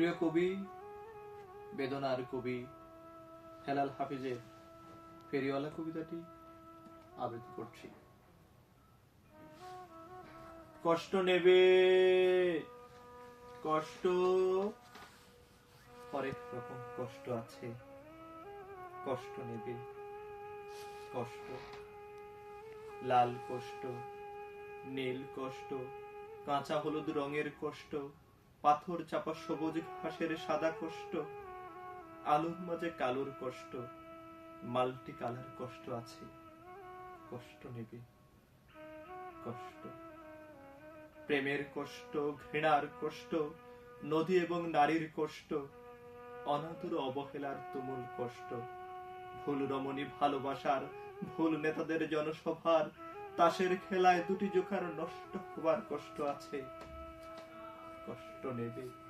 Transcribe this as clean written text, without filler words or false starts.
প্রিয় কবি, বেদনার কবি হেলাল হাফিজের ফেরিওয়ালা কবিতাটি আবৃত্তি করছি। কষ্ট নেবে, কষ্ট, হরেক রকম কষ্ট আছে। কষ্ট নেবে, কষ্ট, লাল কষ্ট, নীল কষ্ট, কাঁচা হলুদ রঙের কষ্ট, পাথর চাপা সবুজ ঘাসের সাদা কষ্ট, আলোর মাঝে কালোর কষ্ট, মাল্টি কালার কষ্ট আছে। কষ্ট নেবে, কষ্ট, প্রেমের কষ্ট, ঘৃণার কষ্ট, নদী এবং নারীর কষ্ট, অনাদর অবহেলার তুমুল কষ্ট, ভুল রমণী ভালোবাসার, ভুল নেতাদের জনসভার, তাসের খেলায় দুটি জোকার নষ্ট হবার কষ্ট আছে। কষ্ট নেবে।